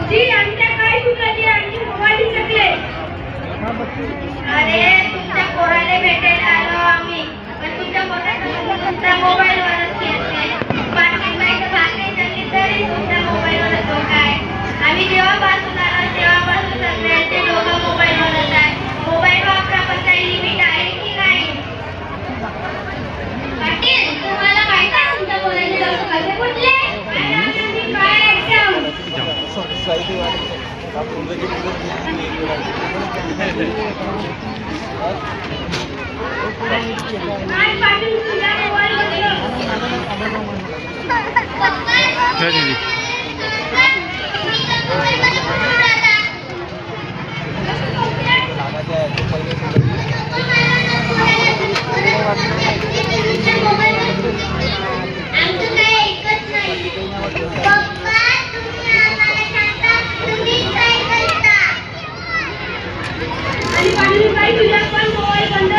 जी आमच्या काय चुकली आमची मोबाईल विसरले. अरे तुमच्या पोराला भेटायला आलो आम्ही पण तुमच्या पोराचा मोबाईलवरच खेळते. पाकिट बाईचं भाकरी झाली तरी तुमच्या मोबाईलवरच डोकं आहे. आम्ही जेव्हापासून आलो तेव्हापासून सगळ्यांचे डोकं मोबाईलवरच आहे. मोबाईल वापरा पण काही लिमिट आहे की नाही? पाटील तुम्हाला माहित आहे तुमच्या पोराचे डोकं कसे फुटले? काय एकदम तुझ्या पण मोबाईल बंद